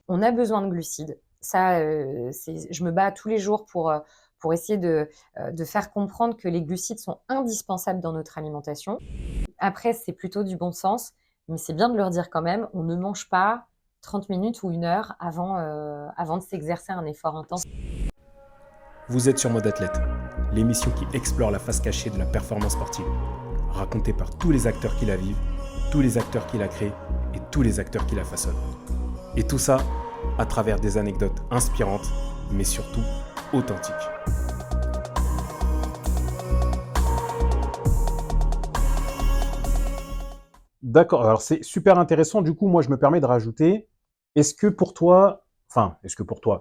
On a besoin de glucides. Ça, je me bats tous les jours pour essayer de faire comprendre que les glucides sont indispensables dans notre alimentation. Après, c'est plutôt du bon sens, mais c'est bien de leur dire quand même, on ne mange pas 30 minutes ou 1 heure avant de s'exercer un effort intense. Vous êtes sur Mode Athlète, l'émission qui explore la face cachée de la performance sportive, racontée par tous les acteurs qui la vivent, tous les acteurs qui la créent et tous les acteurs qui la façonnent. Et tout ça à travers des anecdotes inspirantes, mais surtout authentiques. D'accord, alors c'est super intéressant. Du coup, moi, je me permets de rajouter, est-ce que pour toi,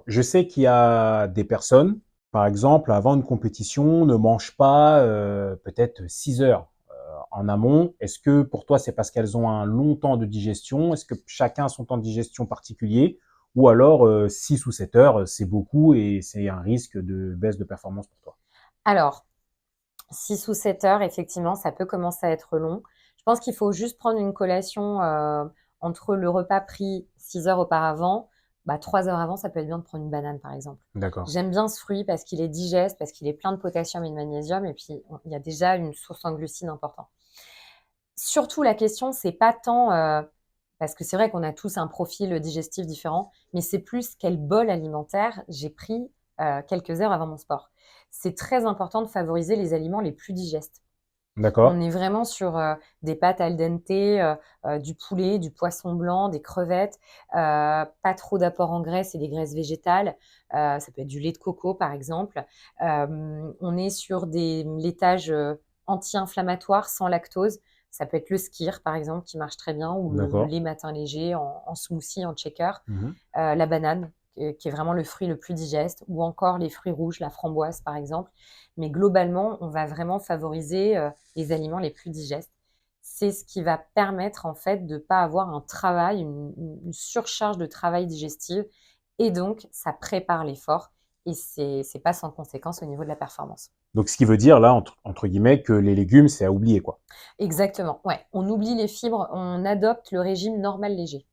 je sais qu'il y a des personnes, par exemple, avant une compétition, ne mangent pas peut-être 6 heures en amont. Est-ce que pour toi, c'est parce qu'elles ont un long temps de digestion? Est-ce que chacun a son temps de digestion particulier? Ou alors 6 ou 7 heures, c'est beaucoup et c'est un risque de baisse de performance pour toi? Alors, 6 ou 7 heures, effectivement, ça peut commencer à être long. Je pense qu'il faut juste prendre une collation entre le repas pris 6 heures auparavant. 3 heures avant, ça peut être bien de prendre une banane, par exemple. D'accord. J'aime bien ce fruit parce qu'il est digeste, parce qu'il est plein de potassium et de magnésium, et puis il y a déjà une source en glucides importante. Surtout, la question, c'est pas tant, parce que c'est vrai qu'on a tous un profil digestif différent, mais c'est plus quel bol alimentaire j'ai pris quelques heures avant mon sport. C'est très important de favoriser les aliments les plus digestes. On D'accord. est vraiment sur des pâtes al dente, du poulet, du poisson blanc, des crevettes, pas trop d'apport en graisse et des graisses végétales. Ça peut être du lait de coco, par exemple. On est sur des laitages anti-inflammatoires sans lactose. Ça peut être le skyr, par exemple, qui marche très bien, ou le D'accord. lait matin léger en smoothie, en shaker. Mhm. La banane, qui est vraiment le fruit le plus digeste, ou encore les fruits rouges, la framboise, par exemple. Mais globalement, on va vraiment favoriser les aliments les plus digestes. C'est ce qui va permettre en fait de ne pas avoir un travail, une surcharge de travail digestif, et donc ça prépare l'effort, et c'est pas sans conséquence au niveau de la performance. Donc, ce qui veut dire, là, entre guillemets, que les légumes, c'est à oublier, quoi. Exactement, ouais. On oublie les fibres, on adopte le régime normal léger.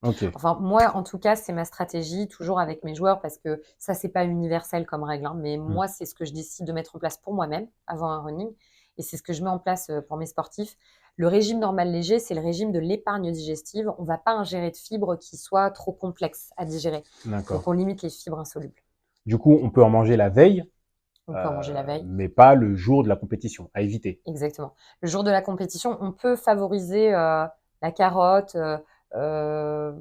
Ok. Enfin, moi, en tout cas, c'est ma stratégie, toujours avec mes joueurs, parce que ça, c'est pas universel comme règle, hein, mais Mm. moi, c'est ce que je décide de mettre en place pour moi-même avant un running, et c'est ce que je mets en place pour mes sportifs. Le régime normal léger, c'est le régime de l'épargne digestive. On va pas ingérer de fibres qui soient trop complexes à digérer. D'accord. Donc, on limite les fibres insolubles. Du coup, on peut en manger la veille, On peut en manger la veille. mais pas le jour de la compétition, à éviter. Exactement. Le jour de la compétition, on peut favoriser la carotte, euh,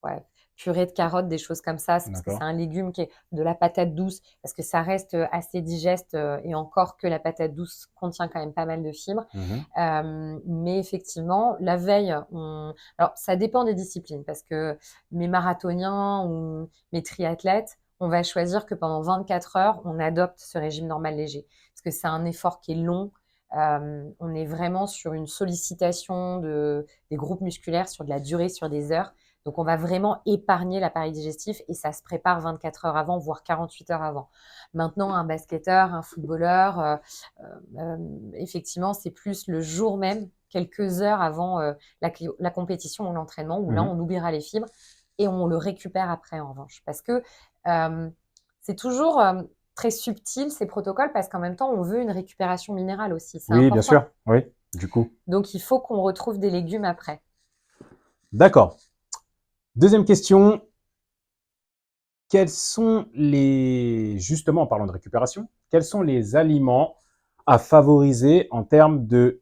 ouais, purée de carottes, des choses comme ça, c'est parce que c'est D'accord. un légume qui est de la patate douce, parce que ça reste assez digeste, et encore que la patate douce contient quand même pas mal de fibres. Mhm. Mais effectivement, la veille, alors ça dépend des disciplines, parce que mes marathoniens ou mes triathlètes, on va choisir que pendant 24 heures, on adopte ce régime normal léger, parce que c'est un effort qui est long. On est vraiment sur une sollicitation des groupes musculaires sur de la durée, sur des heures. Donc, on va vraiment épargner l'appareil digestif, et ça se prépare 24 heures avant, voire 48 heures avant. Maintenant, un basketteur, un footballeur, effectivement, c'est plus le jour même, quelques heures avant la compétition ou l'entraînement, où là, Mhm. on oubliera les fibres et on le récupère après, en revanche. Parce que euh, c'est toujours très subtil, ces protocoles, parce qu'en même temps, on veut une récupération minérale aussi. C'est Oui, bien important. sûr. Oui, du coup. Donc, il faut qu'on retrouve des légumes après. D'accord. Deuxième question. Quels sont justement en parlant de récupération, quels sont les aliments à favoriser en termes de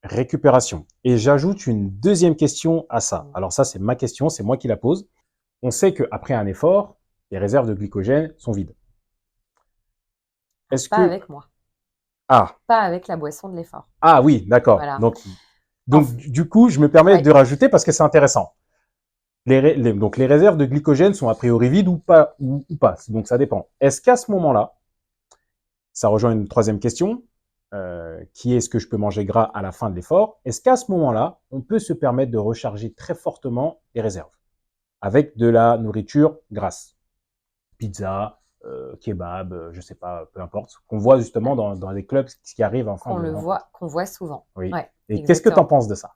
récupération? Et j'ajoute une deuxième question à ça. Alors ça, c'est ma question, c'est moi qui la pose. On sait qu'après un effort, les réserves de glycogène sont vides. Est-ce Pas que... avec moi. Ah, Pas avec la boisson de l'effort. ah oui, d'accord. Voilà. Donc, du coup, je me permets Ouais. de rajouter parce que c'est intéressant. Donc, les réserves de glycogène sont a priori vides ou pas, ou pas. Donc, ça dépend. Est-ce qu'à ce moment-là, ça rejoint une troisième question, qui est ce que je peux manger gras à la fin de l'effort? Est-ce qu'à ce moment-là, on peut se permettre de recharger très fortement les réserves avec de la nourriture grasse? Pizza, kebab, je sais pas, peu importe. Qu'on voit justement dans les clubs, ce qui arrive en fin de... Qu'on voit souvent. Oui. Ouais, Et qu'est-ce que tu en exactement. penses de ça?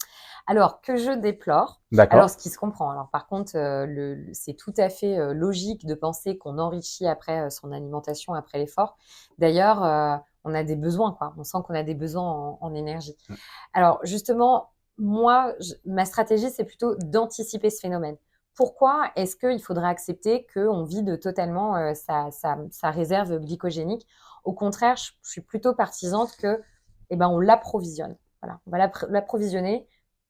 Alors, que je déplore, D'accord. alors ce qui se comprend. Alors, par contre, c'est tout à fait logique de penser qu'on enrichit après son alimentation après l'effort. D'ailleurs, on a des besoins, quoi. On sent qu'on a des besoins en énergie. Mm. Alors, justement, moi, ma stratégie, c'est plutôt d'anticiper ce phénomène. Pourquoi est-ce qu'il faudrait accepter qu'on vide totalement sa réserve glycogénique? Au contraire, je suis plutôt partisante que, eh ben, on l'approvisionne. Voilà, on va l'approvisionner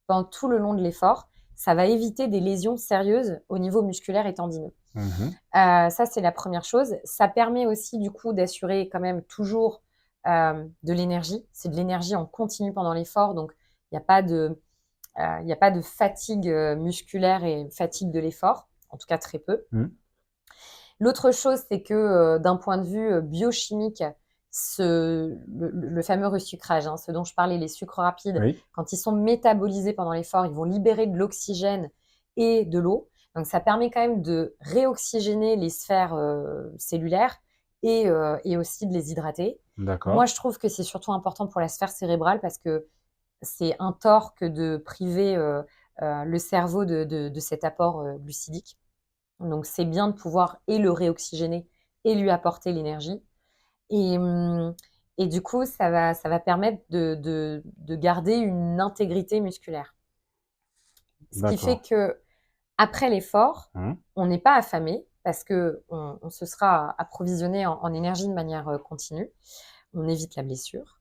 pendant tout le long de l'effort. Ça va éviter des lésions sérieuses au niveau musculaire et tendineux. Mhm. Ça, c'est la première chose. Ça permet aussi, du coup, d'assurer quand même toujours de l'énergie. C'est de l'énergie en continu pendant l'effort, donc il n'y a pas de fatigue musculaire et fatigue de l'effort, en tout cas très peu. Mm. L'autre chose, c'est que d'un point de vue biochimique, le fameux resucrage, hein, ce dont je parlais, les sucres rapides, Oui. quand ils sont métabolisés pendant l'effort, ils vont libérer de l'oxygène et de l'eau. Donc ça permet quand même de réoxygéner les sphères cellulaires et aussi de les hydrater. D'accord. Moi, je trouve que c'est surtout important pour la sphère cérébrale parce que c'est un tort que de priver le cerveau de cet apport glucidique. Donc, c'est bien de pouvoir et le réoxygéner et lui apporter l'énergie. Et, et du coup, ça va permettre de garder une intégrité musculaire. Ce qui fait D'accord. que après l'effort, Mm. on n'est pas affamé parce que on se sera approvisionné en énergie de manière continue. On évite la blessure.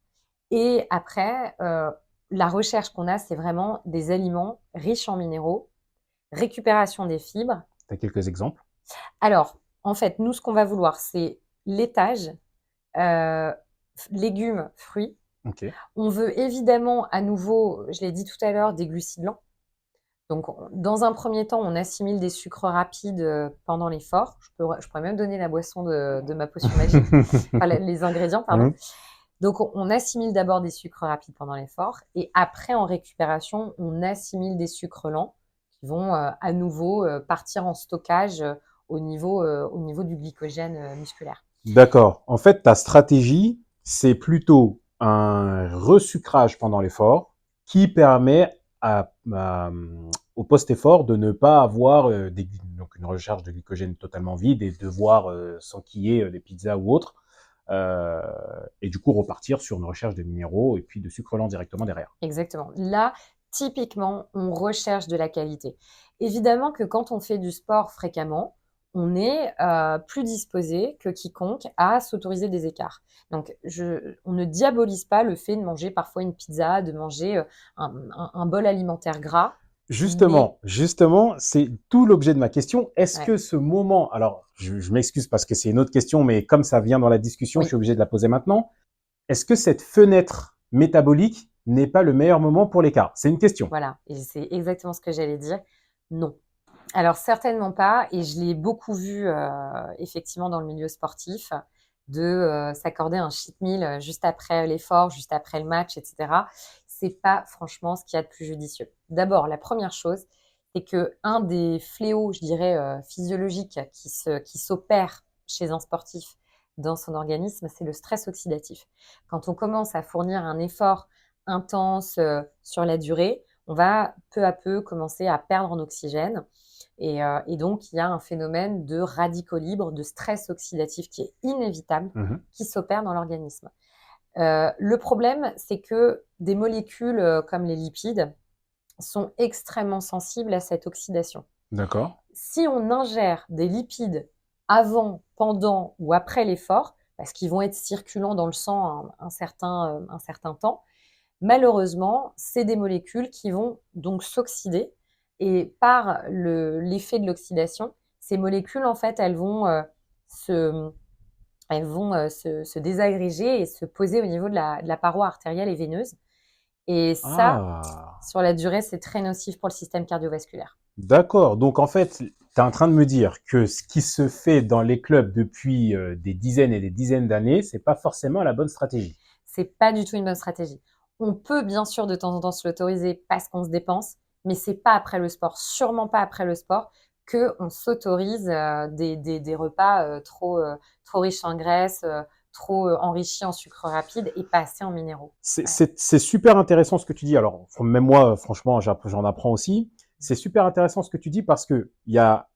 Et après, la recherche qu'on a, c'est vraiment des aliments riches en minéraux, récupération des fibres. Tu as quelques exemples? Alors, en fait, nous, ce qu'on va vouloir, c'est laitage, euh, légumes, fruits. Ok. On veut évidemment, à nouveau, je l'ai dit tout à l'heure, des glucides lents. Donc, dans un premier temps, on assimile des sucres rapides pendant l'effort. Je pourrais même donner la boisson de ma potion magique, enfin les ingrédients, pardon. Mm. Donc, on assimile d'abord des sucres rapides pendant l'effort et après, en récupération, on assimile des sucres lents qui vont à nouveau partir en stockage au niveau du glycogène musculaire. D'accord. En fait, ta stratégie, c'est plutôt un resucrage pendant l'effort qui permet au post-effort de ne pas avoir donc une recharge de glycogène totalement vide et devoir s'enquiller des pizzas ou autres. Et du coup, repartir sur une recherche de minéraux et puis de sucre lent directement derrière. Exactement. Là, typiquement, on recherche de la qualité. Évidemment que quand on fait du sport fréquemment, on est plus disposé que quiconque à s'autoriser des écarts. Donc, on ne diabolise pas le fait de manger parfois une pizza, de manger un bol alimentaire gras. Justement, c'est tout l'objet de ma question. Est-ce Ouais. que ce moment, alors je m'excuse parce que c'est une autre question, mais comme ça vient dans la discussion, Oui. je suis obligé de la poser maintenant. Est-ce que cette fenêtre métabolique n'est pas le meilleur moment pour l'écart? C'est une question. Voilà, et c'est exactement ce que j'allais dire. Non. Alors certainement pas, et je l'ai beaucoup vu effectivement dans le milieu sportif, de s'accorder un cheat meal juste après l'effort, juste après le match, etc. C'est pas franchement ce qu'il y a de plus judicieux. D'abord, la première chose, c'est que un des fléaux, je dirais, physiologiques qui s'opère chez un sportif dans son organisme, c'est le stress oxydatif. Quand on commence à fournir un effort intense sur la durée, on va peu à peu commencer à perdre en oxygène. Et donc, il y a un phénomène de radicaux libres, de stress oxydatif qui est inévitable, qui s'opère dans l'organisme. Le problème, c'est que des molécules comme les lipides sont extrêmement sensibles à cette oxydation. D'accord. Si on ingère des lipides avant, pendant ou après l'effort, parce qu'ils vont être circulants dans le sang un certain temps, malheureusement, c'est des molécules qui vont donc s'oxyder et par l'effet de l'oxydation, ces molécules, en fait, elles vont se désagréger et se poser au niveau de la paroi artérielle et veineuse. Et ça, Ah, sur la durée, c'est très nocif pour le système cardiovasculaire. d'accord. Donc en fait, tu es en train de me dire que ce qui se fait dans les clubs depuis des dizaines et des dizaines d'années, c'est pas forcément la bonne stratégie. C'est pas du tout une bonne stratégie. On peut bien sûr de temps en temps se l'autoriser parce qu'on se dépense, mais c'est pas après le sport, sûrement pas après le sport, qu'on s'autorise des repas trop riches en graisse, trop enrichi en sucre rapide et pas assez en minéraux. C'est super intéressant ce que tu dis. Alors, même moi, franchement, j'en apprends aussi. C'est super intéressant ce que tu dis parce que il y a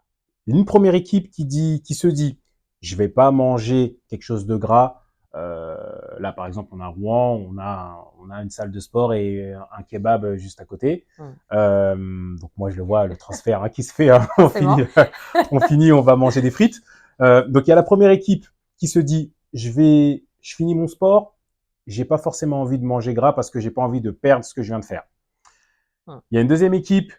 une première équipe qui se dit, je vais pas manger quelque chose de gras. Là, par exemple, on a Rouen, on a une salle de sport et un kebab juste à côté. Donc moi, je le vois, le transfert qui se fait. Hein, on va manger des frites. Donc il y a la première équipe qui se dit, je finis mon sport, j'ai pas forcément envie de manger gras parce que j'ai pas envie de perdre ce que je viens de faire. Il y a une deuxième équipe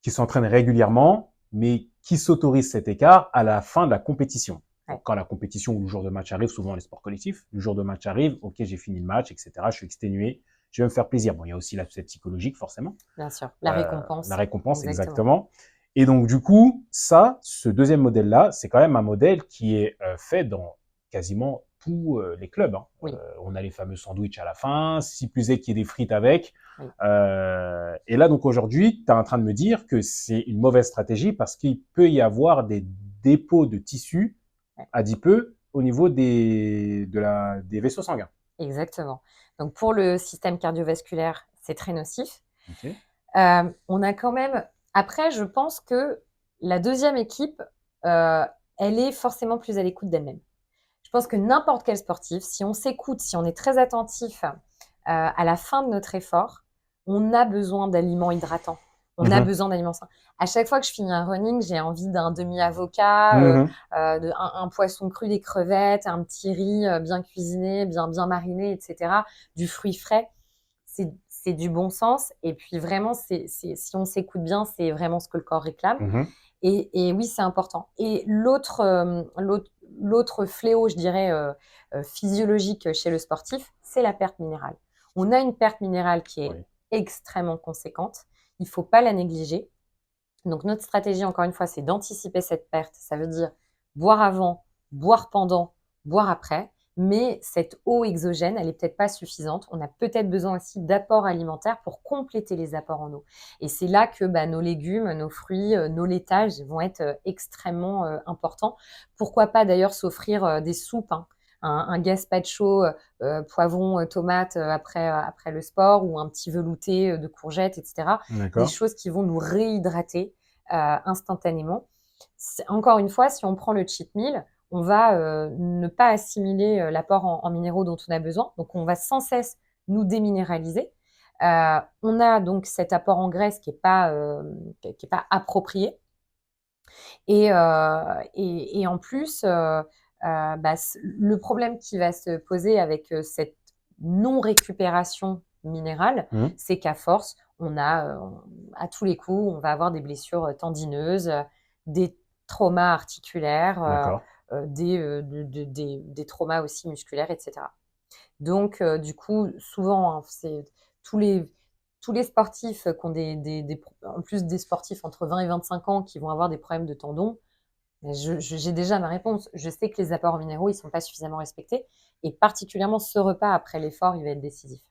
qui s'entraîne régulièrement, mais qui s'autorise cet écart à la fin de la compétition. Donc, quand la compétition ou le jour de match arrive, souvent les sports collectifs, le jour de match arrive, ok, j'ai fini le match, etc. Je suis exténué, je vais me faire plaisir. Bon, il y a aussi l'aspect psychologique, forcément. Bien sûr, la récompense. La récompense, exactement. Et donc, du coup, ce deuxième modèle-là, c'est quand même un modèle qui est fait dans quasiment tous les clubs. Hein. Oui. On a les fameux sandwichs à la fin, si plus est qu'il y ait des frites avec. Oui. Et là, donc aujourd'hui, tu es en train de me dire que c'est une mauvaise stratégie parce qu'il peut y avoir des dépôts de tissus adipeux au niveau des vaisseaux sanguins. Exactement. Donc pour le système cardiovasculaire, c'est très nocif. Okay. On a quand même... Après, je pense que la deuxième équipe, elle est forcément plus à l'écoute d'elle-même. Je pense que n'importe quel sportif, si on s'écoute, si on est très attentif à la fin de notre effort, on a besoin d'aliments hydratants. On a besoin d'aliments sains. À chaque fois que je finis un running, j'ai envie d'un demi-avocat, un poisson cru, des crevettes, un petit riz bien cuisiné, bien mariné, etc. Du fruit frais. C'est du bon sens. Et puis vraiment, si on s'écoute bien, c'est vraiment ce que le corps réclame. Et oui, c'est important. Et l'autre fléau, je dirais, physiologique chez le sportif, c'est la perte minérale. On a une perte minérale qui est extrêmement conséquente. Il ne faut pas la négliger. Donc, notre stratégie, encore une fois, c'est d'anticiper cette perte. Ça veut dire boire avant, boire pendant, boire après. Mais cette eau exogène, elle n'est peut-être pas suffisante. On a peut-être besoin aussi d'apports alimentaires pour compléter les apports en eau. Et c'est là que nos légumes, nos fruits, nos laitages vont être extrêmement importants. Pourquoi pas d'ailleurs s'offrir des soupes, hein, un gazpacho, poivron, tomate après le sport, ou un petit velouté de courgettes, etc. Des choses qui vont nous réhydrater instantanément. Encore une fois, si on prend le cheat meal, on va ne pas assimiler l'apport en minéraux dont on a besoin. Donc, on va sans cesse nous déminéraliser. On a donc cet apport en graisse qui n'est pas approprié. Et en plus, le problème qui va se poser avec cette non-récupération minérale, c'est qu'à force, on a, à tous les coups, on va avoir des blessures tendineuses, des traumas articulaires, des traumas aussi musculaires, etc. Donc, du coup, souvent, hein, c'est tous les sportifs qui ont en plus des sportifs entre 20 et 25 ans qui vont avoir des problèmes de tendons, j'ai déjà ma réponse. Je sais que les apports en minéraux, ils ne sont pas suffisamment respectés. Et particulièrement, ce repas après l'effort, il va être décisif.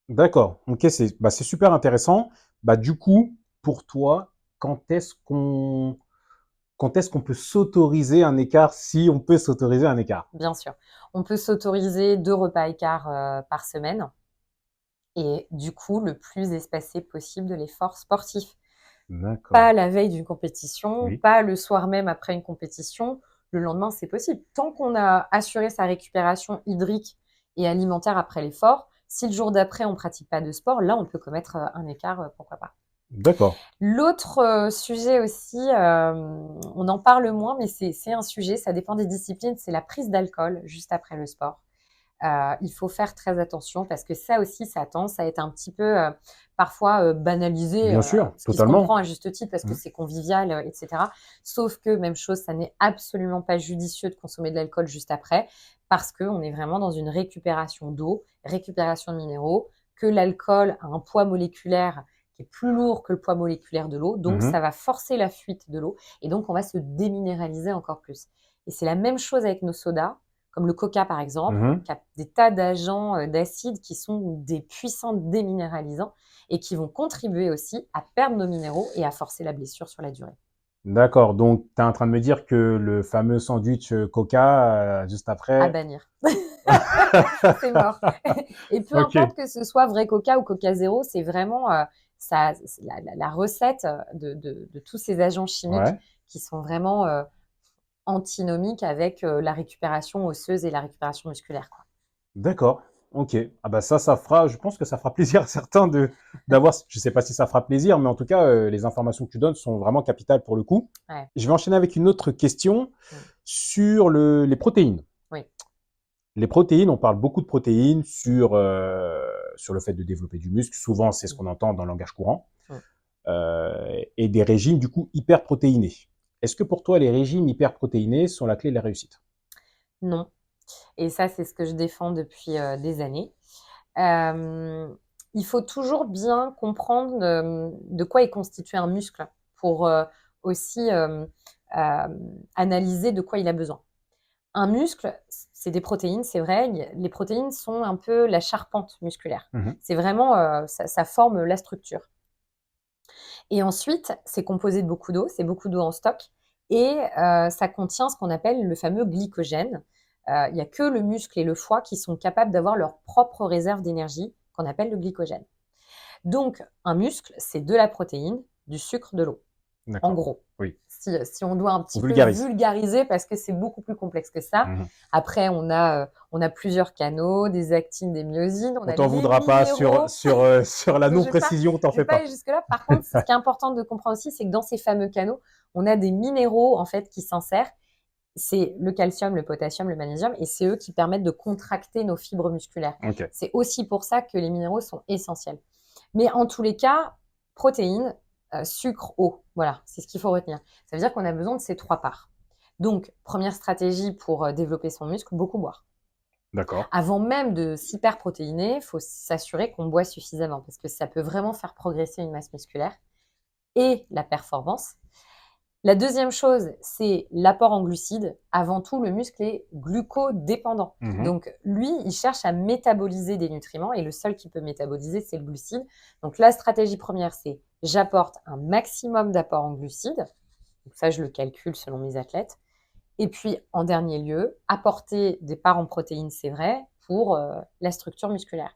D'accord. Ok, c'est super intéressant. Du coup, pour toi, quand est-ce qu'on peut s'autoriser un écart, si on peut s'autoriser un écart? Bien sûr. On peut s'autoriser 2 repas écarts par semaine. Et du coup, le plus espacé possible de l'effort sportif. Pas la veille d'une compétition, pas le soir même après une compétition. Le lendemain, c'est possible. Tant qu'on a assuré sa récupération hydrique et alimentaire après l'effort, si le jour d'après, on ne pratique pas de sport, là, on peut commettre un écart, pourquoi pas. D'accord. L'autre sujet aussi, on en parle moins, mais c'est un sujet, ça dépend des disciplines, c'est la prise d'alcool juste après le sport. Il faut faire très attention parce que ça aussi, ça a tendance à être un petit peu parfois banalisé. Bien sûr, ce qui totalement. se comprend à juste titre parce que c'est convivial, etc. Sauf que, même chose, ça n'est absolument pas judicieux de consommer de l'alcool juste après parce qu'on est vraiment dans une récupération d'eau, récupération de minéraux, que l'alcool a un poids moléculaire qui est plus lourd que le poids moléculaire de l'eau. Donc, ça va forcer la fuite de l'eau et donc, on va se déminéraliser encore plus. Et c'est la même chose avec nos sodas, comme le coca par exemple, qui a des tas d'agents d'acides qui sont des puissants déminéralisants et qui vont contribuer aussi à perdre nos minéraux et à forcer la blessure sur la durée. D'accord, donc tu es en train de me dire que le fameux sandwich Coca, juste À après. bannir. C'est mort. Et peu Ok, importe que ce soit vrai Coca ou Coca zéro, c'est vraiment la recette de tous ces agents chimiques ouais, qui sont vraiment antinomiques avec la récupération osseuse et la récupération musculaire, quoi. d'accord, ok. Ah bah ça fera, je pense que ça fera plaisir à certains d'avoir, je sais pas si ça fera plaisir, mais en tout cas, les informations que tu donnes sont vraiment capitales pour le coup. Ouais. Je vais enchaîner avec une autre question Mm. sur les protéines. Oui. Les protéines, on parle beaucoup de protéines sur le fait de développer du muscle. Souvent, c'est ce Mm. qu'on entend dans le langage courant. Mm. Et des régimes, du coup, hyperprotéinés. Est-ce que pour toi, les régimes hyperprotéinés sont la clé de la réussite? Non. Et ça, c'est ce que je défends depuis des années. Euh, il faut toujours bien comprendre de quoi est constitué un muscle pour aussi euh, analyser de quoi il a besoin. Un muscle, c'est des protéines, c'est vrai. Les protéines sont un peu la charpente musculaire. Mhm. C'est vraiment, ça forme la structure. Et ensuite, c'est composé de beaucoup d'eau, c'est beaucoup d'eau en stock. Et ça contient ce qu'on appelle le fameux glycogène. Il n'y a que le muscle et le foie qui sont capables d'avoir leur propre réserve d'énergie, qu'on appelle le glycogène. Donc, un muscle, c'est de la protéine, du sucre, de l'eau. En D'accord. gros, Oui. si on doit un On petit peu vulgarise. vulgariser, parce que c'est beaucoup plus complexe que ça. Mhm. Après, on a plusieurs canaux, des actines, des myosines, on On a t'en les voudra pas sur, minéraux. sur, sur la Donc, non-précision, t'en je vais fais pas pas. aller jusque-là. Par contre, ce qui est important de comprendre aussi, c'est que dans ces fameux canaux, on a des minéraux en fait qui s'insèrent. C'est le calcium, le potassium, le magnésium, et c'est eux qui permettent de contracter nos fibres musculaires. Ok. C'est aussi pour ça que les minéraux sont essentiels. Mais en tous les cas, protéines, sucre, eau, voilà, c'est ce qu'il faut retenir. Ça veut dire qu'on a besoin de ces trois parts. Donc, première stratégie pour développer son muscle, beaucoup boire. D'accord. Avant même de s'hyperprotéiner, il faut s'assurer qu'on boit suffisamment parce que ça peut vraiment faire progresser une masse musculaire et la performance. La deuxième chose, c'est l'apport en glucides. Avant tout, le muscle est glucodépendant. Mhm. Donc, lui, il cherche à métaboliser des nutriments et le seul qui peut métaboliser, c'est le glucide. Donc, la stratégie première, c'est j'apporte un maximum d'apport en glucides. Donc, ça, je le calcule selon mes athlètes. Et puis, en dernier lieu, apporter des parts en protéines, c'est vrai, pour la structure musculaire.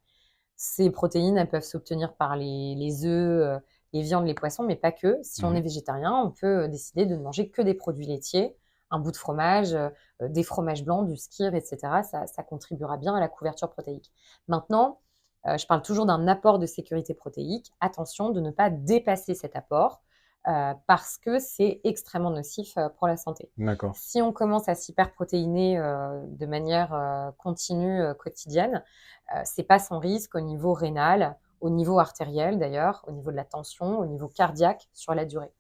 Ces protéines, elles peuvent s'obtenir par les œufs, les viandes, les poissons, mais pas que. Si on Mhm. est végétarien, on peut décider de ne manger que des produits laitiers, un bout de fromage, des fromages blancs, du skyr, etc. Ça contribuera bien à la couverture protéique. Maintenant, je parle toujours d'un apport de sécurité protéique. Attention de ne pas dépasser cet apport parce que c'est extrêmement nocif pour la santé. D'accord. Si on commence à s'hyperprotéiner de manière continue, quotidienne, c'est pas sans risque au niveau rénal, au niveau artériel d'ailleurs, au niveau de la tension, au niveau cardiaque sur la durée.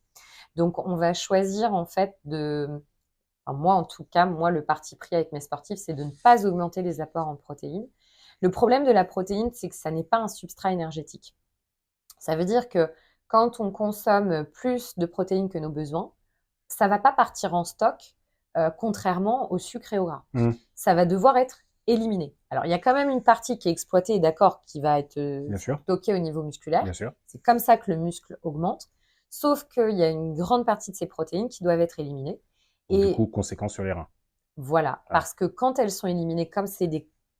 Donc on va choisir en fait enfin, moi en tout cas, moi le parti pris avec mes sportifs, c'est de ne pas augmenter les apports en protéines. Le problème de la protéine, c'est que ça n'est pas un substrat énergétique. Ça veut dire que quand on consomme plus de protéines que nos besoins, ça va pas partir en stock, contrairement au sucre et au gras. Mhm. Ça va devoir être éliminé. Alors, il y a quand même une partie qui est exploitée, d'accord, qui va être Bien sûr. stockée au niveau musculaire. Bien sûr. C'est comme ça que le muscle augmente. Sauf qu'il y a une grande partie de ces protéines qui doivent être éliminées. Donc, du coup, Et conséquence sur les reins. voilà, Ouais. parce que quand elles sont éliminées, comme c'est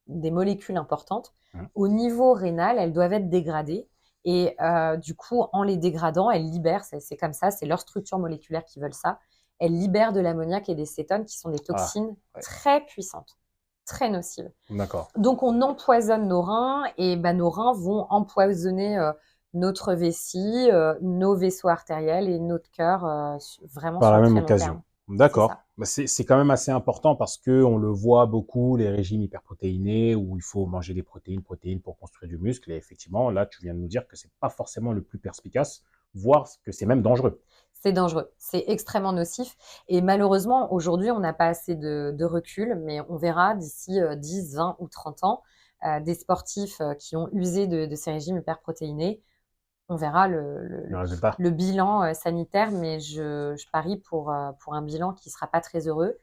des molécules importantes, Mhm. au niveau rénal, elles doivent être dégradées. Et du coup, en les dégradant, elles libèrent, c'est comme ça, c'est leur structure moléculaire qui veulent ça, elles libèrent de l'ammoniac et des cétones qui sont des Ah, toxines ouais. très puissantes, très nocives. D'accord. Donc on empoisonne nos reins et ben, nos reins vont empoisonner notre vessie, nos vaisseaux artériels et notre cœur vraiment Par sur la le même très long occasion. terme. C'est D'accord. ça. Bah, c'est quand même assez important parce que on le voit beaucoup, les régimes hyperprotéinés, où il faut manger des protéines pour construire du muscle. Et effectivement, là, tu viens de nous dire que c'est pas forcément le plus perspicace, voire que c'est même dangereux. C'est dangereux, c'est extrêmement nocif. Et malheureusement, aujourd'hui, on n'a pas assez de recul, mais on verra d'ici 10, 20 ou 30 ans des sportifs qui ont usé de ces régimes hyperprotéinés. On verra Le résultat. le bilan sanitaire, mais je parie pour un bilan qui ne sera pas très heureux.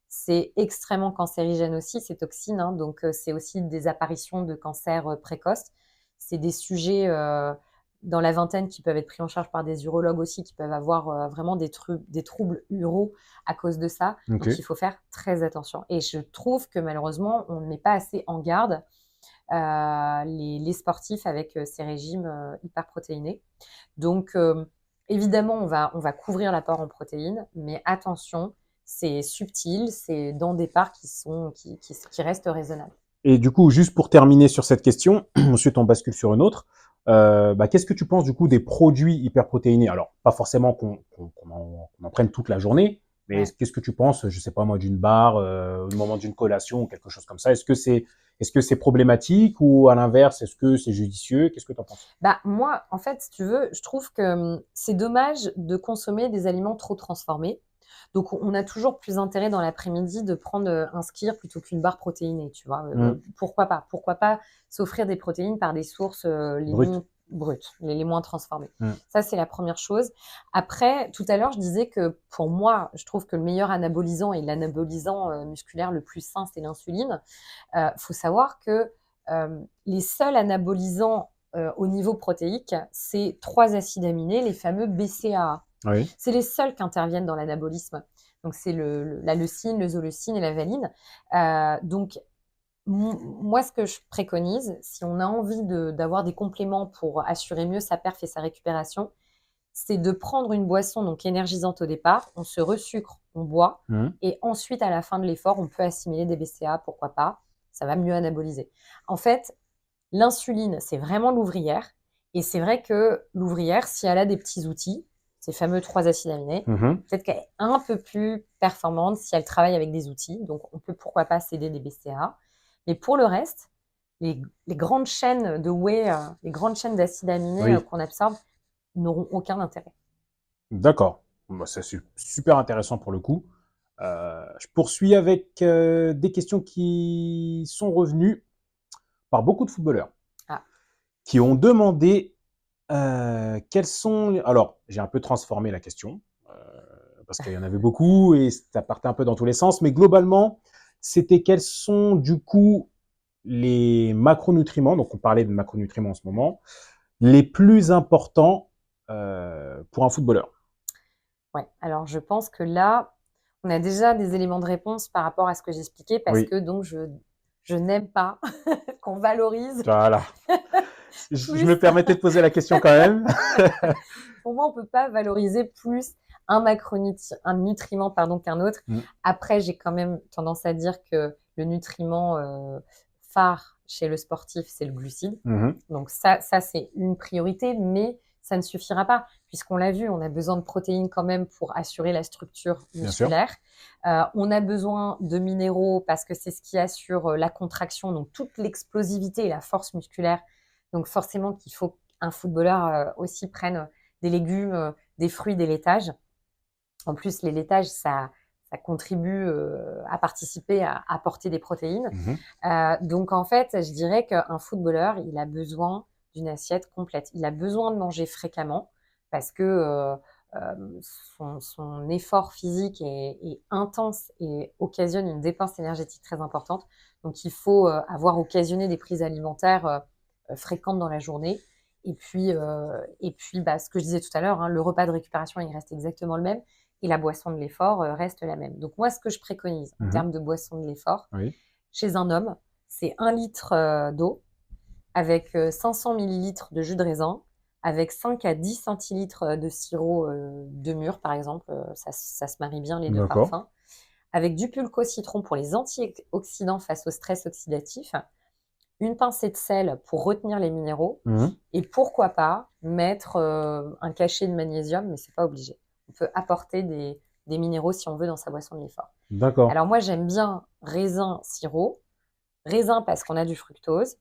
C'est extrêmement cancérigène aussi, ces toxines, hein, donc c'est aussi des apparitions de cancers précoces. C'est des sujets dans la vingtaine qui peuvent être pris en charge par des urologues aussi, qui peuvent avoir vraiment des troubles uraux à cause de ça. Ok. Donc, il faut faire très attention. Et je trouve que malheureusement, on ne met pas assez en garde les sportifs avec ces régimes hyperprotéinés. Donc, évidemment, on va couvrir l'apport en protéines, mais attention, c'est subtil, c'est dans des parts qui restent raisonnables. Et du coup, juste pour terminer sur cette question, ensuite on bascule sur une autre. Qu'est-ce que tu penses du coup des produits hyperprotéinés? Alors, pas forcément qu'on en prenne toute la journée, mais Ouais. qu'est-ce que tu penses, je sais pas moi, d'une barre, au moment d'une collation ou quelque chose comme ça? Est-ce que c'est problématique ou à l'inverse, est-ce que c'est judicieux? Qu'est-ce que tu en penses? Moi, en fait, si tu veux, je trouve que c'est dommage de consommer des aliments trop transformés. Donc, on a toujours plus intérêt dans l'après-midi de prendre un Skyr plutôt qu'une barre protéinée, tu vois. Pourquoi pas? Pourquoi pas s'offrir des protéines par des sources Brut. brutes, les moins transformées. Mm. Ça, c'est la première chose. Après, tout à l'heure, je disais que pour moi, je trouve que le meilleur anabolisant et l'anabolisant musculaire le plus sain, c'est l'insuline. Faut savoir que les seuls anabolisants au niveau protéique, c'est 3 acides aminés, les fameux BCAA. Oui. C'est les seuls qui interviennent dans l'anabolisme. Donc, c'est la leucine, le zoleucine et la valine. Donc, moi, ce que je préconise, si on a envie d'avoir des compléments pour assurer mieux sa perf et sa récupération, c'est de prendre une boisson donc énergisante au départ, on se resucre, on boit, et ensuite, à la fin de l'effort, on peut assimiler des BCAA, pourquoi pas, ça va mieux anaboliser. En fait, l'insuline, c'est vraiment l'ouvrière, et c'est vrai que l'ouvrière, si elle a des petits outils, ces fameux 3 acides aminés, peut-être qu'elle est un peu plus performante si elle travaille avec des outils, donc on peut pourquoi pas s'aider des BCAA. Mais pour le reste, les grandes chaînes de whey, les grandes chaînes d'acides aminés Oui. qu'on absorbe n'auront aucun intérêt. D'accord. Bah, c'est super intéressant pour le coup. Je poursuis avec des questions qui sont revenues par beaucoup de footballeurs Ah. qui ont demandé quels sont... Alors, j'ai un peu transformé la question parce qu'il y en avait beaucoup et ça partait un peu dans tous les sens, mais globalement, c'était quels sont du coup les macronutriments, donc on parlait de macronutriments en ce moment, les plus importants pour un footballeur. Ouais, alors je pense que là, on a déjà des éléments de réponse par rapport à ce que j'expliquais, parce que donc je n'aime pas qu'on valorise Voilà. Je plus. me permettais de poser la question quand même. Pour moi, on peut pas valoriser plus un nutriment qu'un autre. Après, j'ai quand même tendance à dire que le nutriment phare chez le sportif, c'est le glucide. Donc ça c'est une priorité, mais ça ne suffira pas, puisqu'on l'a vu, on a besoin de protéines quand même pour assurer la structure musculaire. On a besoin de minéraux parce que c'est ce qui assure la contraction, donc toute l'explosivité et la force musculaire. Donc forcément qu'il faut qu'un footballeur aussi prenne des légumes, des fruits, des laitages. En plus, les laitages, ça contribue à participer à apporter des protéines. Donc, en fait, je dirais qu'un footballeur, il a besoin d'une assiette complète. Il a besoin de manger fréquemment parce que son effort physique est intense et occasionne une dépense énergétique très importante. Donc, il faut avoir occasionné des prises alimentaires fréquentes dans la journée. Et puis ce que je disais tout à l'heure, le repas de récupération, il reste exactement le même. Et la boisson de l'effort reste la même. Donc moi, ce que je préconise en termes de boisson de l'effort, chez un homme, c'est 1 litre d'eau avec 500 millilitres de jus de raisin, avec 5 à 10 centilitres de sirop de mûre, par exemple. Ça se marie bien les deux parfums. Avec du pulco citron pour les antioxydants face au stress oxydatif, une pincée de sel pour retenir les minéraux, et pourquoi pas mettre un cachet de magnésium, mais c'est pas obligé. On peut apporter des minéraux si on veut dans sa boisson de l'effort. D'accord. Alors moi, j'aime bien raisin, sirop. Raisin parce qu'on a du fructose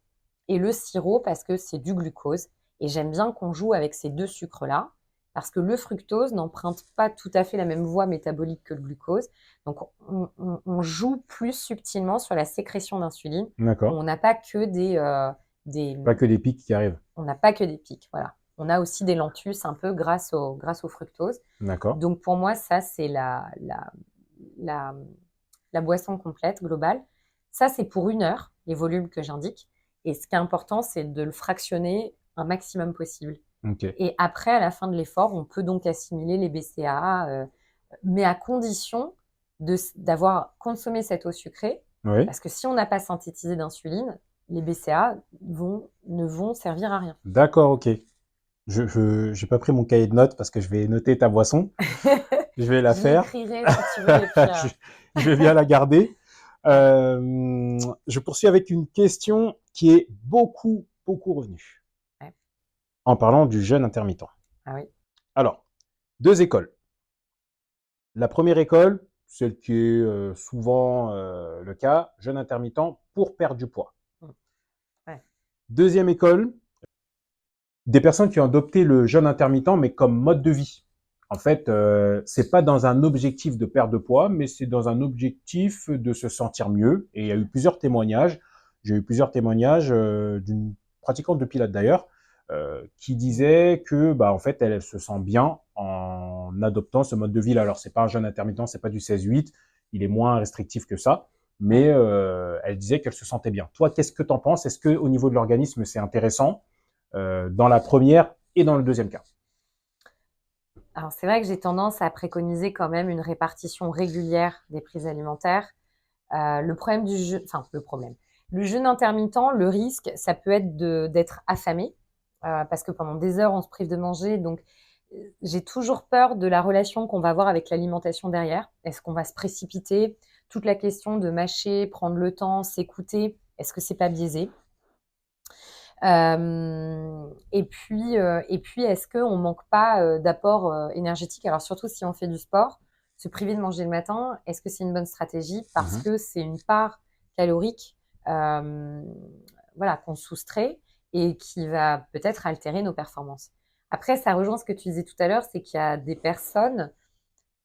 et le sirop parce que c'est du glucose. Et j'aime bien qu'on joue avec ces deux sucres-là parce que le fructose n'emprunte pas tout à fait la même voie métabolique que le glucose. Donc, on joue plus subtilement sur la sécrétion d'insuline. D'accord. On n'a pas que Pas que des pics qui arrivent. On n'a pas que des pics, voilà. On a aussi des lentus un peu grâce au fructose. D'accord. Donc pour moi, ça c'est la boisson complète globale. Ça c'est pour 1 heure, les volumes que j'indique. Et ce qui est important, c'est de le fractionner un maximum possible. Ok. Et après, à la fin de l'effort, on peut donc assimiler les BCAA, mais à condition d'avoir consommé cette eau sucrée, Oui. parce que si on n'a pas synthétisé d'insuline, les BCAA ne vont servir à rien. D'accord, ok. J'ai pas pris mon cahier de notes parce que je vais noter ta boisson. Je vais la J'y faire. écrirai si tu veux, et puis, je, je vais bien la garder. ouais. Je poursuis avec une question qui est beaucoup, beaucoup revenue. Ouais. En parlant du jeûne intermittent. Ah oui. Alors, 2 écoles. La première école, celle qui est souvent le cas, jeûne intermittent pour perdre du poids. Ouais. Deuxième école, des personnes qui ont adopté le jeûne intermittent, mais comme mode de vie. En fait, c'est pas dans un objectif de perte de poids, mais c'est dans un objectif de se sentir mieux. Et il y a eu plusieurs témoignages. J'ai eu plusieurs témoignages d'une pratiquante de Pilates d'ailleurs, qui disait que, bah, en fait, elle se sent bien en adoptant ce mode de vie-là. Alors, c'est pas un jeûne intermittent, c'est pas du 16-8, il est moins restrictif que ça, mais elle disait qu'elle se sentait bien. Toi, qu'est-ce que t'en penses? Est-ce que au niveau de l'organisme, c'est intéressant dans la première et dans le deuxième cas? Alors, c'est vrai que j'ai tendance à préconiser quand même une répartition régulière des prises alimentaires. Le problème du jeûne, enfin, le jeûne intermittent, le risque, ça peut être d'être affamé, parce que pendant des heures, on se prive de manger. Donc, j'ai toujours peur de la relation qu'on va avoir avec l'alimentation derrière. Est-ce qu'on va se précipiter? Toute la question de mâcher, prendre le temps, s'écouter, est-ce que c'est pas biaisé? Et puis est-ce qu'on manque pas d'apport énergétique? Alors surtout si on fait du sport, se priver de manger le matin, est-ce que c'est une bonne stratégie? Parce Mhm. que c'est une part calorique, euh, voilà, qu'on soustrait et qui va peut-être altérer nos performances. Après, ça rejoint ce que tu disais tout à l'heure, c'est qu'il y a des personnes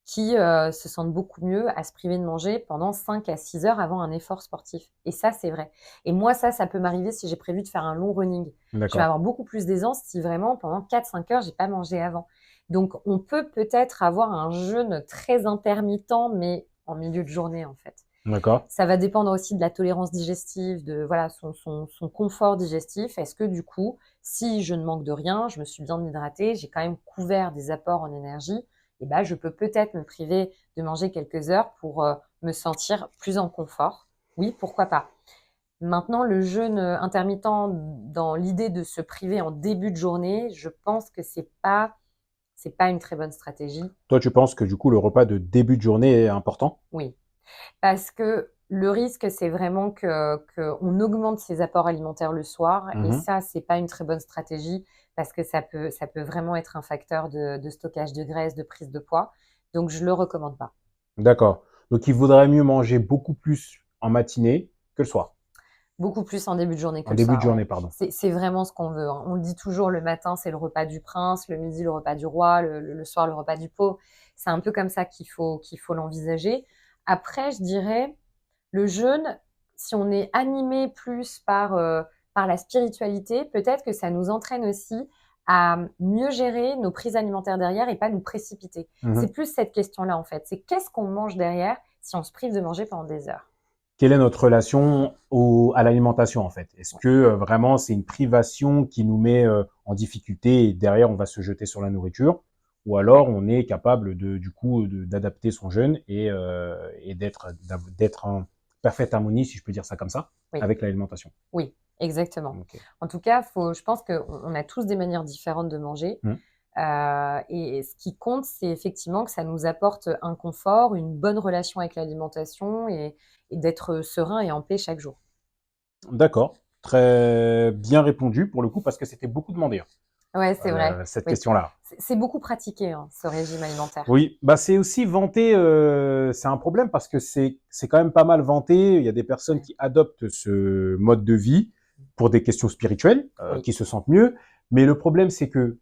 qui se sentent beaucoup mieux à se priver de manger pendant 5 à 6 heures avant un effort sportif. Et ça, c'est vrai. Et moi, ça peut m'arriver si j'ai prévu de faire un long running. Je vais D'accord. avoir beaucoup plus d'aisance si vraiment pendant 4-5 heures, j'ai pas mangé avant. Donc, on peut peut-être avoir un jeûne très intermittent, mais en milieu de journée, en fait. D'accord. Ça va dépendre aussi de la tolérance digestive, de voilà, son confort digestif. Est-ce que du coup, si je ne manque de rien, je me suis bien hydratée, j'ai quand même couvert des apports en énergie, et ben, je peux peut-être me priver de manger quelques heures pour me sentir plus en confort. Oui, pourquoi pas. Maintenant, le jeûne intermittent, dans l'idée de se priver en début de journée, je pense que c'est pas une très bonne stratégie. Toi, tu penses que du coup, le repas de début de journée est important? Oui. Parce que le risque, c'est vraiment qu'on augmente ses apports alimentaires le soir. Et Mhm. ça, c'est pas une très bonne stratégie parce que ça peut vraiment être un facteur de stockage de graisse, de prise de poids. Donc, je le recommande pas. D'accord. Donc, il vaudrait mieux manger beaucoup plus en matinée que le soir. Beaucoup plus en début de journée que En le début de soir, ouais. journée, pardon. C'est vraiment ce qu'on veut, hein. On le dit toujours, le matin, c'est le repas du prince, le midi, le repas du roi, le soir, le repas du pauvre. C'est un peu comme ça qu'il faut l'envisager. Après, je dirais, le jeûne, si on est animé plus par la spiritualité, peut-être que ça nous entraîne aussi à mieux gérer nos prises alimentaires derrière et pas nous précipiter. Mhm. C'est plus cette question-là, en fait. C'est qu'est-ce qu'on mange derrière si on se prive de manger pendant des heures? Quelle est notre relation à l'alimentation, en fait? Est-ce que vraiment c'est une privation qui nous met en difficulté et derrière on va se jeter sur la nourriture? Ou Ouais, alors on est capable du coup d'adapter son jeûne et d'être en parfaite harmonie, si je peux dire ça comme ça, oui. avec l'alimentation. Oui, exactement. Ok. En tout cas, je pense qu'on a tous des manières différentes de manger. Mhm. Et ce qui compte, c'est effectivement que ça nous apporte un confort, une bonne relation avec l'alimentation et d'être serein et en paix chaque jour. D'accord. Très bien répondu pour le coup parce que c'était beaucoup demandé, hein, Ouais, c'est vrai. cette Oui. question-là. C'est beaucoup pratiqué, hein, ce régime alimentaire. Oui, bah c'est aussi vanté, c'est un problème parce que c'est quand même pas mal vanté. Il y a des personnes Ouais. qui adoptent ce mode de vie pour des questions spirituelles, Oui, qui se sentent mieux. Mais le problème, c'est que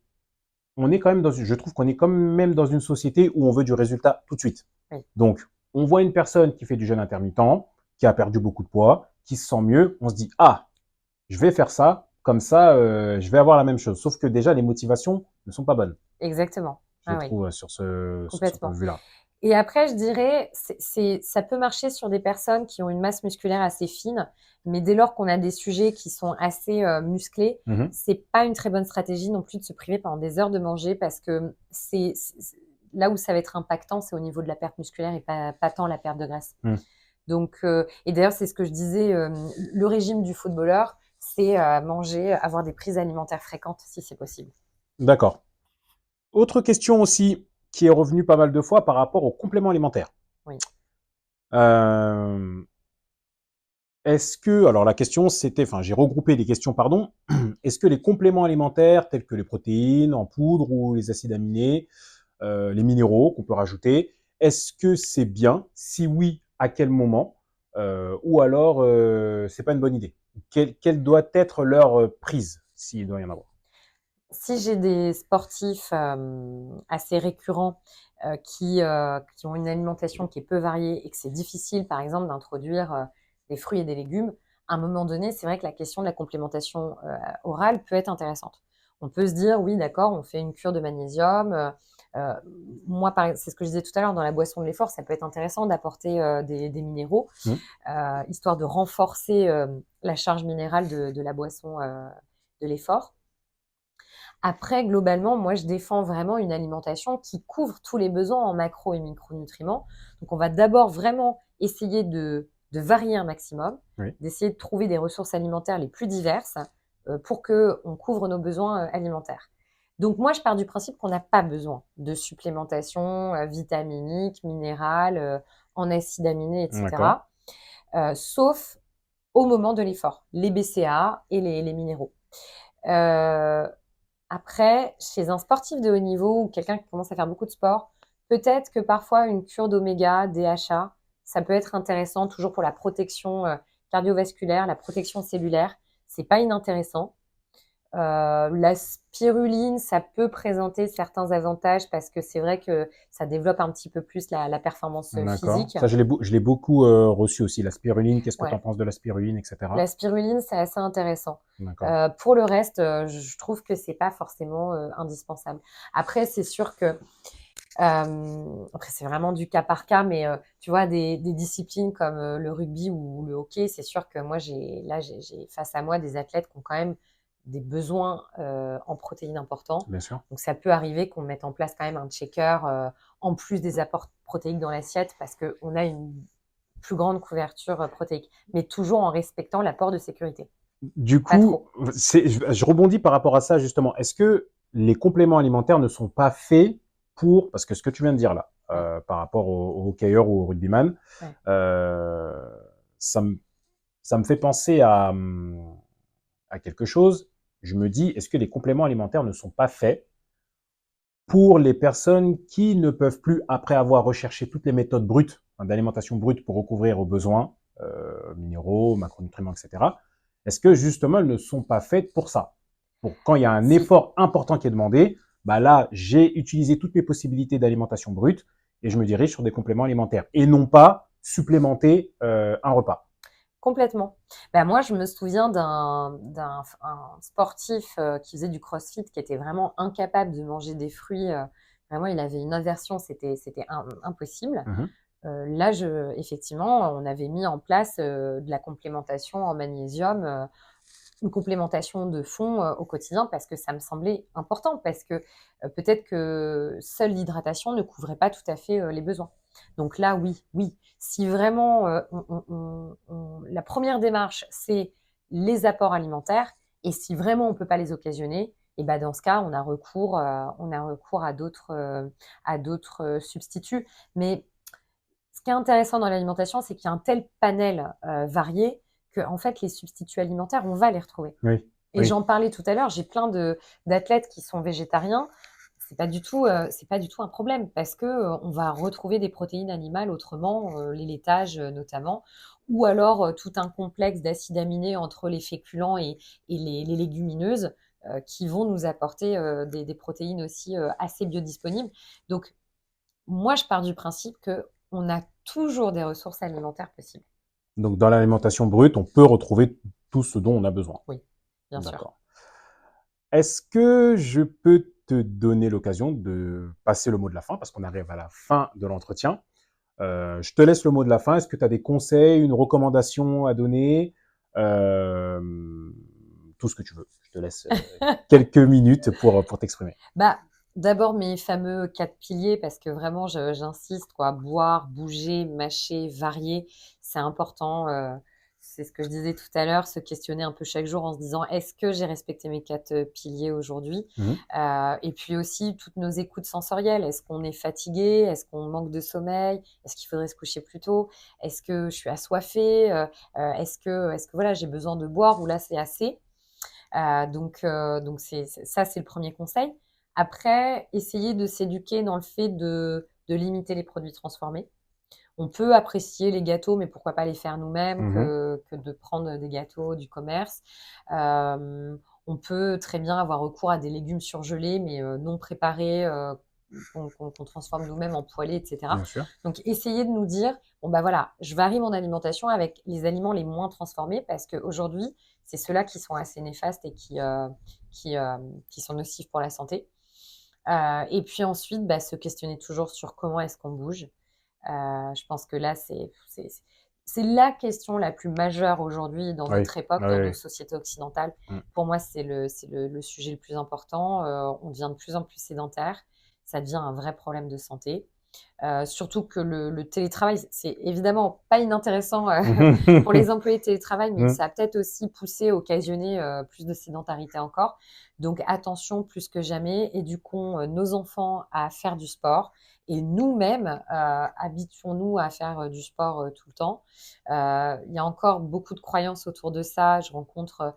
on est quand même je trouve qu'on est quand même dans une société où on veut du résultat tout de suite. oui, Donc, on voit une personne qui fait du jeûne intermittent, qui a perdu beaucoup de poids, qui se sent mieux, on se dit ah, je vais faire ça, comme ça, je vais avoir la même chose. Sauf que déjà, les motivations ne sont pas bonnes, exactement. je Ah oui, trouve, sur ce point de complètement. vue-là. Et après, je dirais, ça peut marcher sur des personnes qui ont une masse musculaire assez fine, mais dès lors qu'on a des sujets qui sont assez musclés, c'est pas une très bonne stratégie non plus de se priver pendant des heures de manger parce que là où ça va être impactant, c'est au niveau de la perte musculaire et pas tant la perte de graisse. Donc, et d'ailleurs, c'est ce que je disais, le régime du footballeur, c'est manger, avoir des prises alimentaires fréquentes si c'est possible. D'accord. Autre question aussi qui est revenue pas mal de fois par rapport aux compléments alimentaires. Oui. Est-ce que, alors la question c'était, enfin j'ai regroupé les questions, pardon. Est-ce que les compléments alimentaires tels que les protéines en poudre ou les acides aminés, les minéraux qu'on peut rajouter, est-ce que c'est bien? Si oui, à quel moment? Ou alors c'est pas une bonne idée? Quelle doit être leur prise, s'il doit y en avoir? Si j'ai des sportifs assez récurrents qui ont une alimentation qui est peu variée et que c'est difficile, par exemple, d'introduire des fruits et des légumes, à un moment donné, c'est vrai que la question de la complémentation orale peut être intéressante. On peut se dire, oui, d'accord, on fait une cure de magnésium. Moi, c'est ce que je disais tout à l'heure, dans la boisson de l'effort, ça peut être intéressant d'apporter des minéraux, histoire de renforcer la charge minérale de la boisson de l'effort. Après, globalement, moi, je défends vraiment une alimentation qui couvre tous les besoins en macro et micronutriments. Donc, on va d'abord vraiment essayer de varier un maximum, d'essayer de trouver des ressources alimentaires les plus diverses pour qu'on couvre nos besoins alimentaires. Donc, moi, je pars du principe qu'on n'a pas besoin de supplémentation vitaminique, minérale, en acides aminés, etc. Sauf au moment de l'effort, les BCA et les minéraux. Après, chez un sportif de haut niveau ou quelqu'un qui commence à faire beaucoup de sport, peut-être que parfois une cure d'oméga, DHA, ça peut être intéressant toujours pour la protection cardiovasculaire, la protection cellulaire. C'est pas inintéressant. La spiruline, ça peut présenter certains avantages parce que c'est vrai que ça développe un petit peu plus la performance physique. Ça, je l'ai beaucoup reçu aussi, la spiruline. Qu'est-ce que tu en penses de la spiruline, etc. La spiruline, c'est assez intéressant. Pour le reste, je trouve que c'est pas forcément indispensable. Après, c'est sûr que après c'est vraiment du cas par cas, mais tu vois des disciplines comme le rugby ou le hockey, c'est sûr que moi j'ai face à moi des athlètes qui ont quand même des besoins en protéines importants. Bien sûr. Donc ça peut arriver qu'on mette en place quand même un checker en plus des apports protéiques dans l'assiette parce qu'on a une plus grande couverture protéique, mais toujours en respectant l'apport de sécurité. Du coup, je rebondis par rapport à ça justement. Est-ce que les compléments alimentaires ne sont pas faits pour, parce que ce que tu viens de dire là, par rapport au hockeyeur ou au rugbyman, ça me fait penser à quelque chose. Je me dis, est-ce que les compléments alimentaires ne sont pas faits pour les personnes qui ne peuvent plus, après avoir recherché toutes les méthodes brutes, d'alimentation brute pour recouvrir aux besoins, minéraux, macronutriments, etc., est-ce que justement elles ne sont pas faites pour ça? Pour quand il y a un effort important qui est demandé, bah là, j'ai utilisé toutes mes possibilités d'alimentation brute et je me dirige sur des compléments alimentaires et non pas supplémenter un repas. Complètement. Ben moi, je me souviens d'un sportif qui faisait du crossfit qui était vraiment incapable de manger des fruits. Vraiment, il avait une aversion, c'était impossible. Là, effectivement, on avait mis en place de la complémentation en magnésium, une complémentation de fond au quotidien parce que ça me semblait important, parce que peut-être que seule l'hydratation ne couvrait pas tout à fait les besoins. Donc là, oui. Si vraiment la première démarche, c'est les apports alimentaires, et si vraiment on ne peut pas les occasionner, et ben dans ce cas, on a recours à d'autres substituts. Mais ce qui est intéressant dans l'alimentation, c'est qu'il y a un tel panel varié que en fait, les substituts alimentaires, on va les retrouver. Et j'en parlais tout à l'heure, j'ai plein d'athlètes qui sont végétariens. C'est pas du tout un problème parce que on va retrouver des protéines animales autrement, les laitages notamment, ou alors tout un complexe d'acides aminés entre les féculents et les légumineuses qui vont nous apporter des protéines aussi assez biodisponibles. Donc moi, je pars du principe que on a toujours des ressources alimentaires possibles. Donc, dans l'alimentation brute, on peut retrouver tout ce dont on a besoin. Oui, bien sûr. Est-ce que je peux te te donner l'occasion de passer le mot de la fin parce qu'on arrive à la fin de l'entretien. Je te laisse le mot de la fin. Est-ce que tu as des conseils, une recommandation à donner? Tout ce que tu veux. Je te laisse quelques minutes pour t'exprimer. Bah, d'abord mes fameux 4 piliers parce que vraiment j'insiste quoi, boire, bouger, mâcher, varier, c'est important. C'est ce que je disais tout à l'heure, se questionner un peu chaque jour en se disant est-ce que j'ai respecté mes 4 piliers aujourd'hui? Mmh. Et puis aussi toutes nos écoutes sensorielles. Est-ce qu'on est fatigué? Est-ce qu'on manque de sommeil? Est-ce qu'il faudrait se coucher plus tôt? Est-ce que je suis assoiffée? Est-ce que voilà, j'ai besoin de boire ou là c'est assez? Donc ça, c'est le premier conseil. Après, essayer de s'éduquer dans le fait de limiter les produits transformés. On peut apprécier les gâteaux, mais pourquoi pas les faire nous-mêmes Mmh. que de prendre des gâteaux du commerce. On peut très bien avoir recours à des légumes surgelés, mais non préparés, qu'on transforme nous-mêmes en poêlés, etc. Bien sûr. Donc, essayer de nous dire, bon bah voilà, je varie mon alimentation avec les aliments les moins transformés parce qu'aujourd'hui, c'est ceux-là qui sont assez néfastes et qui sont nocifs pour la santé. Et puis ensuite, bah, se questionner toujours sur comment est-ce qu'on bouge. Je pense que là, c'est la question la plus majeure aujourd'hui dans Oui. notre époque, Oui, dans nos oui. sociétés occidentales. Mmh. Pour moi, c'est le sujet le plus important. On devient de plus en plus sédentaire. Ça devient un vrai problème de santé. Surtout que le télétravail, c'est évidemment pas inintéressant pour les employés de télétravail, mais Mmh. ça a peut-être aussi poussé, occasionné plus de sédentarité encore. Donc attention, plus que jamais, éduquons nos enfants à faire du sport et nous-mêmes, habituons-nous à faire du sport tout le temps. Il y a encore beaucoup de croyances autour de ça. Je rencontre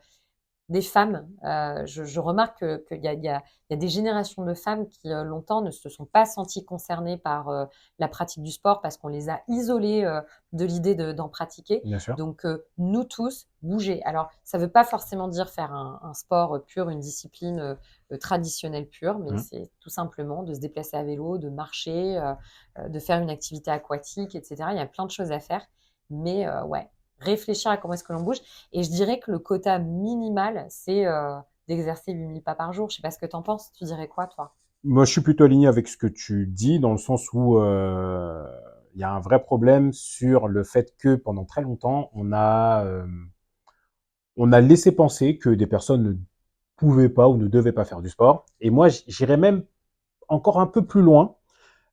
des femmes, je remarque qu'il y a des générations de femmes qui, longtemps, ne se sont pas senties concernées par la pratique du sport parce qu'on les a isolées de l'idée d'en pratiquer. Bien sûr. Donc, nous tous, bouger. Alors, ça ne veut pas forcément dire faire un sport pur, une discipline traditionnelle pure, mais Mmh. c'est tout simplement de se déplacer à vélo, de marcher, de faire une activité aquatique, etc. Il y a plein de choses à faire. Mais ouais, réfléchir à comment est-ce que l'on bouge. Et je dirais que le quota minimal, c'est d'exercer 8000 pas par jour. Je sais pas ce que tu en penses. Tu dirais quoi, toi? Moi, je suis plutôt aligné avec ce que tu dis, dans le sens où il y a un vrai problème sur le fait que pendant très longtemps, on a laissé penser que des personnes ne pouvaient pas ou ne devaient pas faire du sport. Et moi, j'irais même encore un peu plus loin,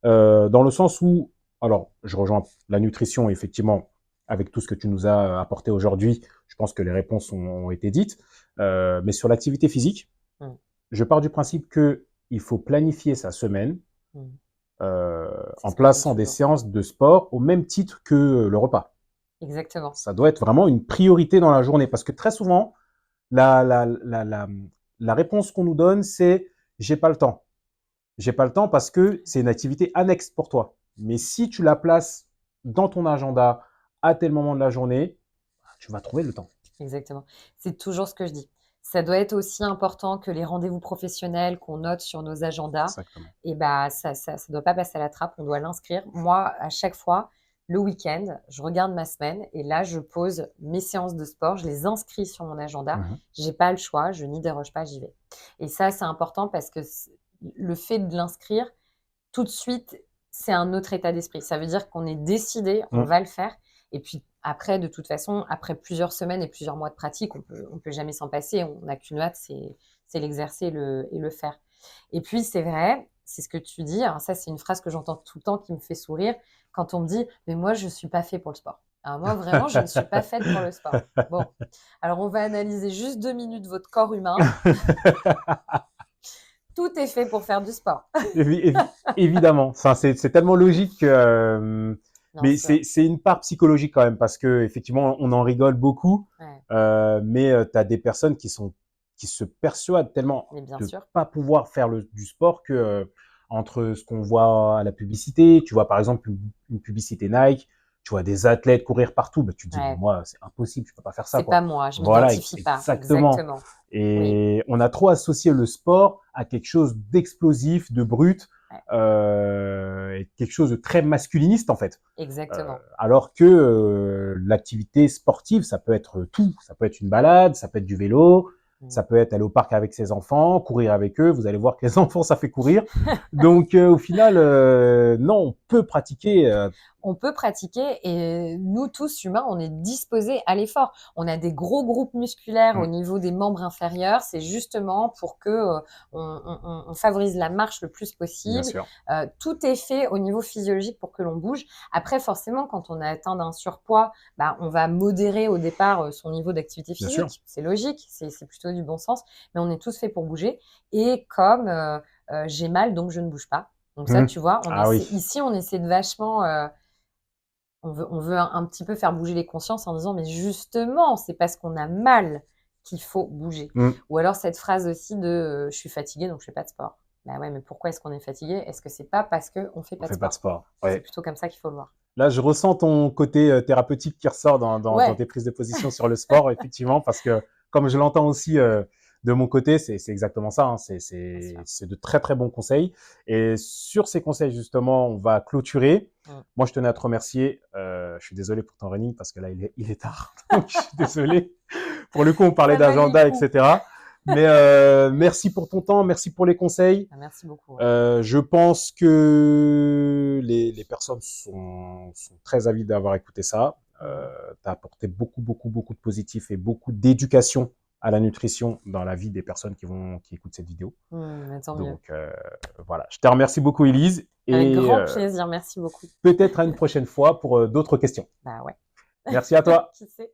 dans le sens où, alors, je rejoins la nutrition, effectivement, avec tout ce que tu nous as apporté aujourd'hui. Je pense que les réponses ont été dites. Mais sur l'activité physique, Mm. je pars du principe que il faut planifier sa semaine Mm. C'est en ce que je dis plaçant des toujours. séances de sport au même titre que le repas. Exactement. Ça doit être vraiment une priorité dans la journée parce que très souvent, la, la, la, la, la réponse qu'on nous donne, c'est j'ai pas le temps. J'ai pas le temps parce que c'est une activité annexe pour toi. Mais si tu la places dans ton agenda à tel moment de la journée, tu vas trouver le temps. Exactement. C'est toujours ce que je dis. Ça doit être aussi important que les rendez-vous professionnels qu'on note sur nos agendas. Exactement. Et bah, ça doit pas passer à la trappe. On doit l'inscrire. Moi, à chaque fois, le week-end, je regarde ma semaine et là, je pose mes séances de sport. Je les inscris sur mon agenda. Mhm. J'ai pas le choix. Je n'y déroge pas. J'y vais. Et ça, c'est important parce que le fait de l'inscrire, tout de suite, c'est un autre état d'esprit. Ça veut dire qu'on est décidé, on Mhm. va le faire. Et puis après, de toute façon, après plusieurs semaines et plusieurs mois de pratique, on peut jamais s'en passer. On n'a qu'une hâte, c'est l'exercer et le faire. Et puis c'est vrai, c'est ce que tu dis. Alors ça, c'est une phrase que j'entends tout le temps qui me fait sourire quand on me dit, mais moi, je suis pas fait pour le sport. Alors moi, vraiment, je ne suis pas faite pour le sport. Bon, alors on va analyser juste 2 minutes votre corps humain. Tout est fait pour faire du sport. Évidemment, enfin, c'est tellement logique que, Bien mais sûr. c'est une part psychologique quand même parce que effectivement, on en rigole beaucoup, Ouais, mais tu as des personnes qui se persuadent tellement mais bien de sûr. pas pouvoir faire du sport que entre ce qu'on voit à la publicité, tu vois par exemple une publicité Nike, tu vois des athlètes courir partout, bah, tu te dis mais Ouais. moi c'est impossible, je peux pas faire ça C'est quoi. pas moi, je Voilà, m'identifie pas. exactement. Exactement. Oui, Et on a trop associé le sport à quelque chose d'explosif, de brut, ouais, et quelque chose de très masculiniste en fait. exactement. Alors que l'activité sportive, ça peut être tout. Ça peut être une balade, ça peut être du vélo, Ça peut être aller au parc avec ses enfants, courir avec eux. Vous allez voir que les enfants, ça fait courir. Donc, au final, non, on peut pratiquer. On peut pratiquer et nous tous humains, on est disposés à l'effort. On a des gros groupes musculaires au niveau des membres inférieurs. C'est justement pour que on favorise la marche le plus possible. Bien sûr. Tout est fait au niveau physiologique pour que l'on bouge. Après, forcément, quand on a atteint d'un surpoids, on va modérer au départ son niveau d'activité Bien sûr. physique. C'est logique, c'est plutôt du bon sens. Mais on est tous faits pour bouger. Et comme j'ai mal, donc je ne bouge pas. Donc ça, tu vois, ici, on essaie de vachement... on veut un petit peu faire bouger les consciences en disant mais justement, c'est parce qu'on a mal qu'il faut bouger. Ou alors cette phrase aussi de je suis fatiguée donc je fais pas de sport. Bah ouais, mais pourquoi est-ce qu'on est fatigué? Est-ce que c'est pas parce qu'on fait pas de sport? Ouais. C'est plutôt comme ça qu'il faut le voir. Là, je ressens ton côté thérapeutique qui ressort dans tes prises de position sur le sport, effectivement, parce que comme je l'entends aussi de mon côté, c'est exactement ça. Hein, c'est de très très bons conseils. Et sur ces conseils, justement, on va clôturer. Moi, je tenais à te remercier. Je suis désolé pour ton running parce que là, il est tard. Donc, je suis désolé. Pour le coup, on parlait d'agenda, etc. Mais merci pour ton temps, merci pour les conseils. Merci beaucoup. Je pense que les personnes sont très avides d'avoir écouté ça. Tu as apporté beaucoup de positifs et beaucoup d'éducation à la nutrition dans la vie des personnes qui écoutent cette vidéo. Donc voilà, je te remercie beaucoup, Élise. Avec grand plaisir, merci beaucoup. Peut-être à une prochaine fois pour d'autres questions. Bah ouais. Merci à toi. Qui sait ?